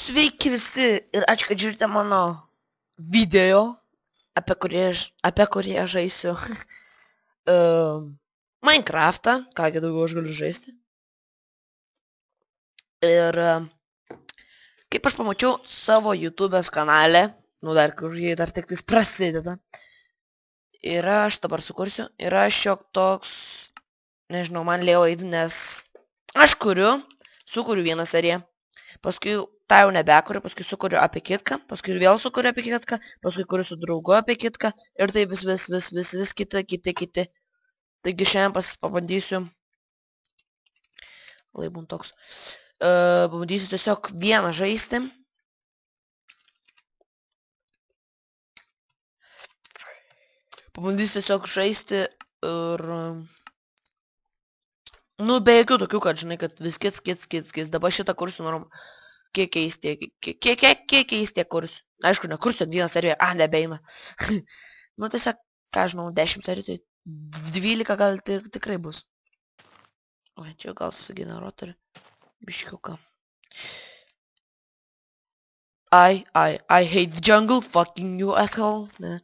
Sveiki visi ir ačiū, kad žiūrite mano video, apie kurį aš žaisiu Minecraftą, kągi daugiau aš galiu žaisti. Ir kaip aš pamačiau savo YouTube'ės kanale, nu dar jį dar tik tais prasideda, ir aš dabar sukursiu, ir aš šiok toks, nežinau, man lėjo eiti, nes aš sukuriu vieną seriją, paskui tą jau nebekuriu, paskui sukuriu apie kitką, paskui vėl sukuriu apie kitką, paskui kuriu su draugu apie kitką, ir tai vis kiti. Taigi šiandien pabandysiu, laibūn toks, pabandysiu tiesiog vieną žaisti. Pabandysiu tiesiog žaisti ir, nu, be jokių tokių, kad žinai, kad vis kits. Dabar šitą kursiu norom. Kiek keisti kursiu. Aišku, ne kursiu vieną seriją, nebeina. Nu, tiesiog, ką žinau, 10 serijų, tai 12 gal tikrai bus. O, čia gal susigeneruotorių. Biškiuką. I hate the jungle, fucking you asshole. Ne.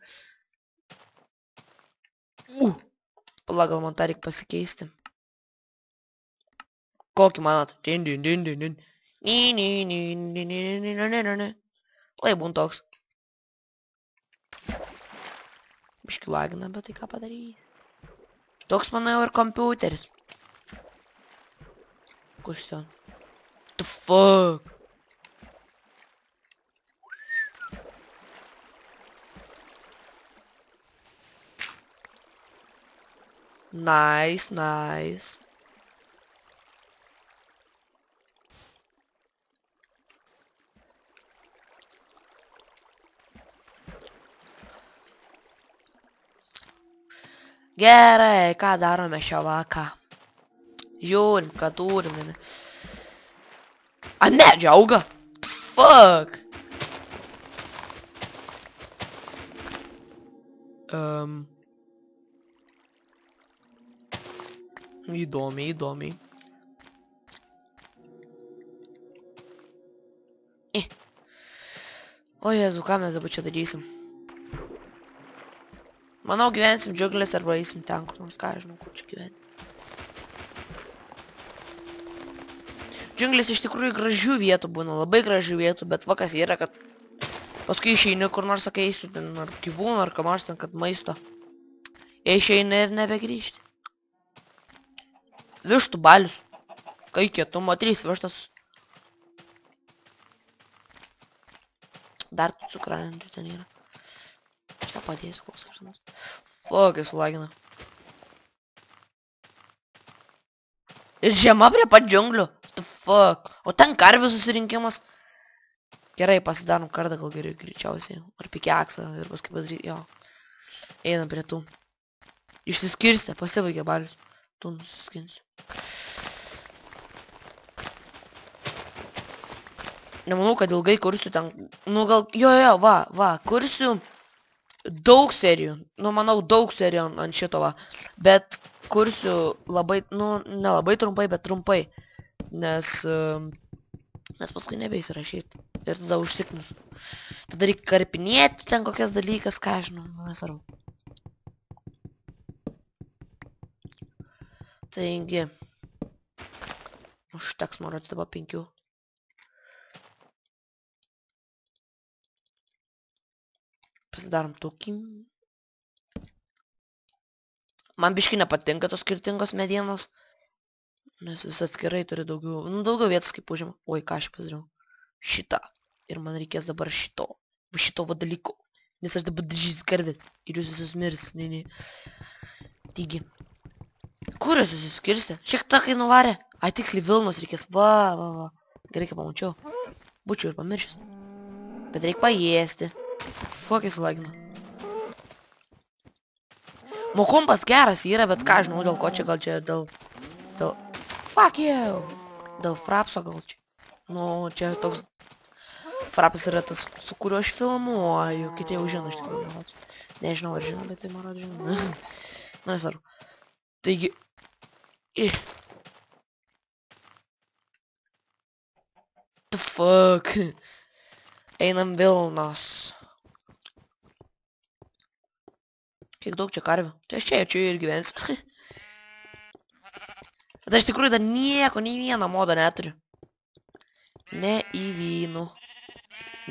Pala, gal man tą reikia pasikeisti. Kokį manat? Din. Laibūn toks. Biški lagina, bet tai ką padarys. Toks mano jau ir kompiuteris. Kus ten? The fuck? Nice. Gerai, ką darome šią vaką? Žiūrim, ką turim. Ant medžio auga? Fuck! Įdomiai. O Jėzu, ką mes dabar čia darysim? Manau, gyvensim džiunglės arba eisim ten, kur nors, ką žinau, kur čia gyventi. Džiunglės iš tikrųjų gražių vietų būna, labai gražių vietų, bet vakas yra, kad paskui išeini kur nors, sakai, eisiu ten ar gyvūnų, ar ką nors ten, kad maisto. Išeini ir nebegrįžti. Vištų balius. Kai kietumo 3 vištas. Dar cukranendžių ten yra. Čia padėsiu koks kažkas. Fuck, jis lagina. Ir žiema prie pat džiunglių. The fuck. O ten karvių susirinkimas. Gerai, pasidarom kartą, gal greičiausiai. Ar pikeksą ir paskui pasidaryti. Jo. Einam prie tų. Išsiskirstė, pasibaigė balius. Tu nusiskinsiu. Nemanau, kad ilgai kursiu ten. Nu gal, jo, va, kursiu daug serijų. Nu, manau, daug serijų ant šito va. Bet kursiu labai, nu, nelabai trumpai, bet trumpai. Nes paskui nebeįsirašyti. Ir tada užsiknus. Tada reikia karpinėti ten kokias dalykas, ką žinau, nesvarbu. Taigi. Užteks man rodyti dabar 5. Pasidarom tokį. Man biškai nepatinka tos skirtingos medienos. Nes vis atskirai turi daugiau. Nu, daugiau vietos kaip užima. Oi, ką aš pasidariau. Šitą. Ir man reikės dabar šito. Šito va dalyko. Nes aš dabar dažys karvės. Ir jūs visus mirs. Ne. Taigi. Kur jūs susiskirstė? Šiek takai nuvarė. Ai, tiksliai Vilnos reikės. Va. Gerai, kaip pamačiau. Būčiau ir pamiršęs. Bet reikia paėsti. Fuck, jis lagina. Mokompas geras yra, bet ką žinau, dėl ko čia, gal čia dėl... Fuck you! Dėl frapso gal čia. Nu, čia toks... Frapas yra tas, su kuriuo aš filmuoju. Kiti jau žino, iš tikrųjų. Nežinau, ar žino, bet tai man žino. Na, nesvarbu. Taigi... The fuck? Einam Vilnos. Kiek daug čia karvių. Tai aš čia ir gyvensiu. Bet aš tikrųjų dar nieko, nei vieną modą neturiu. Neįvynu.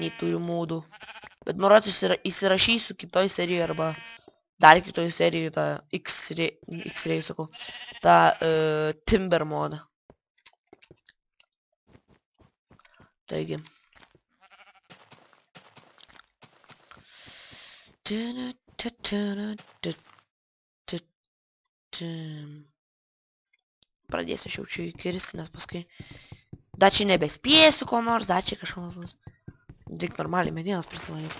Nei turiu modų. Bet norėtų įsirašysiu kitoj serijoje arba dar kitoj serijoje tą X-Ray, sakau. tą Timber modą. Taigi. Pradėsiu aš jau čia įkirsti, nes paskui dar čia nebespėsiu ko nors, dar čia kažkoks bus. Tik normaliai medienos prisivalyti.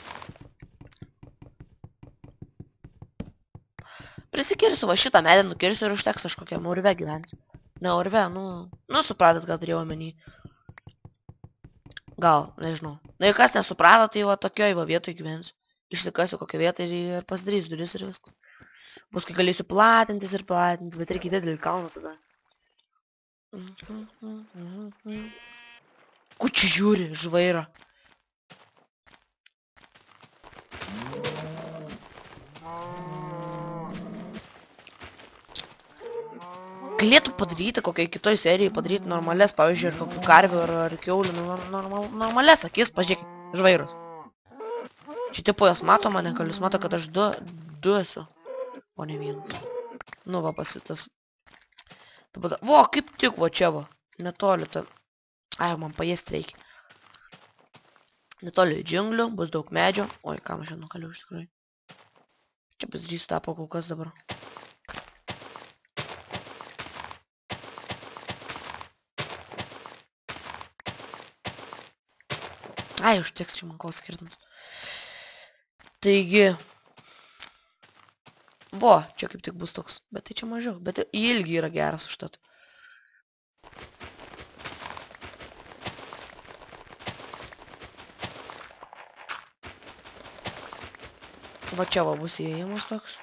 Prisikirsiu va šitą medį, nukirsiu ir užteks aš kokiam urve gyventi. Ne urve, nu supratot, ką turėjau omeny. Gal, nežinau. Na, jei kas nesuprato, tai va tokioj va vietoj gyvensiu. Išsikasiu kokią vietą ir pasidarysiu duris ir viskas. Paskui galėsiu platintis ir platintis, bet reikia didelį kalną tada. Ku čia žiūri, žvairo? Galėtų padaryti kokiai kitoj serijai, padaryti normales, pavyzdžiui, ar kokių karvių, ar kiaulių, normales akis, pažiūrėkit, žvairus. Čia tipo jos mato mane, gal jūs mato, kad aš du esu, o ne vienas. Nu va, pasitas. Vo, kaip tik, va čia va, netoli ta. Ai, man paėsti reikia. Netoli džiunglių, bus daug medžio. Oi, kam aš nukaliu iš tikrųjų. Čia pasidarysiu tą kol kas dabar. Ai, užteks čia man kol skirtams. Taigi. Vo, čia kaip tik bus toks. Bet tai čia mažiau. Bet ilgi yra geras užtat. Va čia va bus įėjimas toks.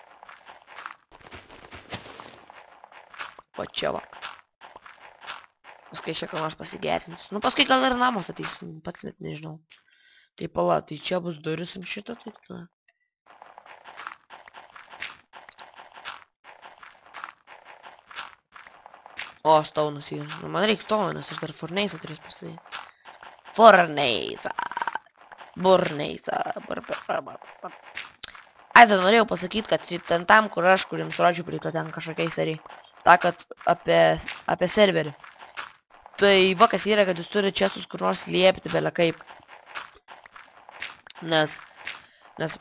Va čia va. Paskui čia ką nors pasigerinsiu. Nu paskui gal ir namas ateis. Pats net nežinau. Tai pala, tai čia bus duris ant šito. Tai tada. O, staunas yra. Nu, man reikia stauną, nes aš dar furneisą turės pasidėti. Furneisą. Burneisą. Ai, dar norėjau pasakyti, kad ten tam, kur jums rodžiu prieito ten kažkokiai serijai. Ta, kad apie serverį. Tai va, kas yra, kad jūs turi čestus kur nors liepti belė kaip. Nes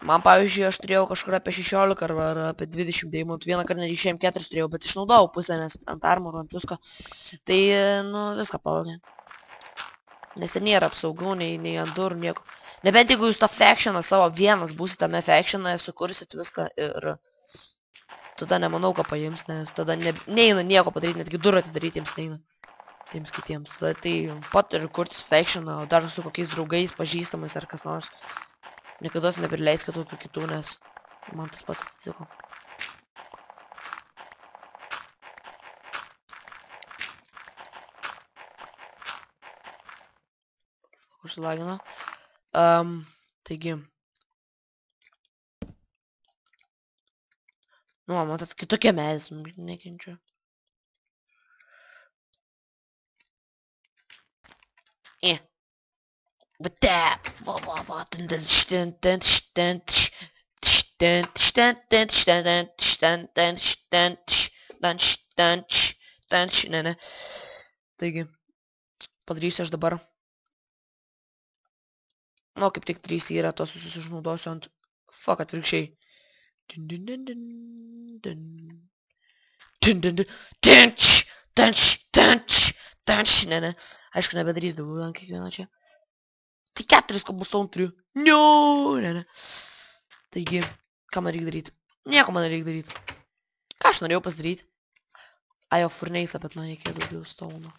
man, pavyzdžiui, aš turėjau kažkur apie 16 arba apie 20 deimantų. Vieną kartą net išėjom 4 turėjau, bet išnaudojau pusę, nes ant armorų, ant visko. Tai, nu, viską palaukė. Nes ten nėra apsaugų, nei ant durų, nieko. Nebent jeigu jūs tą factioną savo vienas būsit tame factioną, sukursit viską ir tada nemanau, ką paims, nes tada neina nieko padaryti, netgi durą atidaryti jiems neina. Tiems kitiems. Tada tai pat ir kurtis factioną, o dar su kokiais draugais, pažįstamais ar kas nors. Niekados neprileiskit tokių kitų, nes man tas pats atsitiko. Užsilagino. Taigi. Nu, matot, kitokie medis, nekenčiu. Bet tap, va, ne. Taigi, padarysiu aš dabar. Nu, kaip tik 3 yra, tos visus išnaudosiu ant, fuck, atvirkščiai. Ne. Aišku, nebedarys daugiau ant kiekvieno čia. Tai 4 cobblestone turiu. Ne. Taigi, ką man reikia daryti? Nieko man reikia daryti. Ką aš norėjau pasidaryti? Ajo, furneisą, bet man reikia daugiau stone.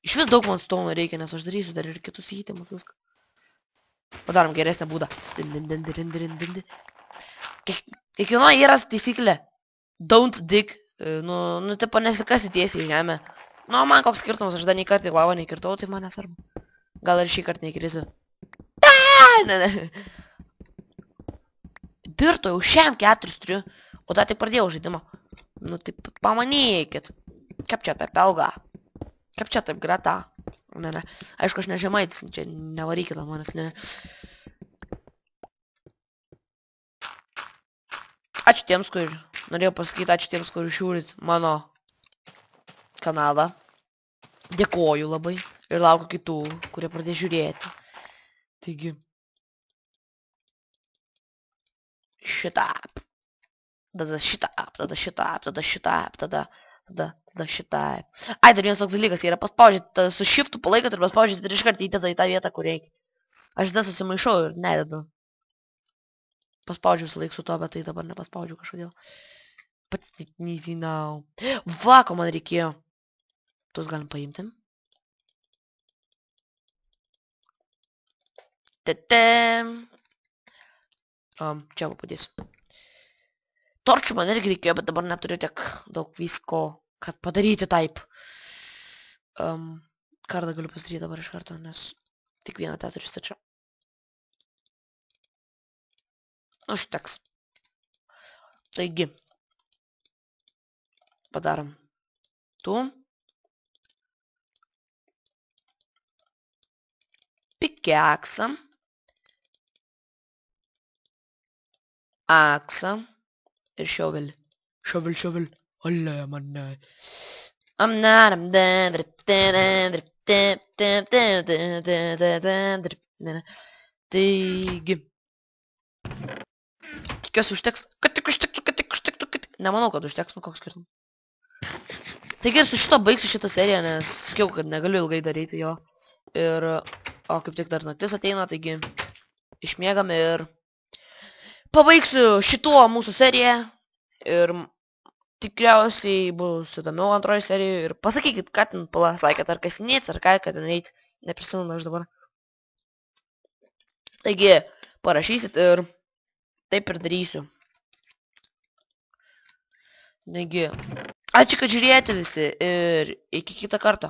Iš vis daug man stone reikia, nes aš darysiu dar ir kitus įtimus viską. Padarom geresnę būdą. Kiekvienoje yra taisyklė. Don't dig. Nu, tipo nesikasi tiesiai į žemę. Nu, man koks skirtumas, aš dar nei kartą į lavą nekirtau, tai man nesvarbu. Gal ir šį kartą neįkrisiu. Ne. Dirto jau šiam 4 turiu, o tą tik pradėjau žaidimą. Nu taip pamanykit. Kaip čia taip ilga? Kaip čia taip greta? Ne. Aišku, aš ne žemaitis, čia nevarykit ant manęs, ne. Ačiū tiems, kur norėjau pasakyti, ačiū tiems, kur žiūrit mano kanalą. Dėkoju labai ir laukiu kitų, kurie pradės žiūrėti. Taigi. Šitap. Tada šitap, tada šitap, tada šitap, tada šitap. Ai, dar vienas toks dalykas yra paspaudžiate su shiftu palaikat ir paspaudžiate ir iškart įdeda į tą vietą, kur reikia. Aš tada susimaišau ir nededu. Paspaudžiu visą laiką su to, bet tai dabar nepaspaudžiu kažkodėl. Pats nežinau. Va, ko man reikėjo. Tuos galim paimti. Čia padėsiu. Torčių man irgi reikėjo, bet dabar neturiu tiek daug visko, kad padaryti taip. Kardą galiu pasidaryti dabar iš karto, nes tik vieną tą turiu stačiau. Užteks. Taigi. Padarom. Tu. Pikeksą. Aksą. Ir šiovelį. Šiovelį. Olė, mane. Taigi. Tikiuosi užteks. Kad tik užtektų. Nemanau, kad užteks, nu koks skirtum. Taigi ir su šito baigsiu šitą seriją, nes sakiau, kad negaliu ilgai daryti jo. Ir, o kaip tik dar naktis ateina, taigi išmiegam ir pabaigsiu šituo mūsų seriją. Ir tikriausiai bus įdomiau antroji serija. Ir pasakykit, ką ten pasakėt, ar kasinėts, ar ką ten eit. Neprisimenu aš dabar. Taigi, parašysit ir taip ir darysiu. Taigi, ačiū, kad žiūrėjote visi ir iki kitą kartą.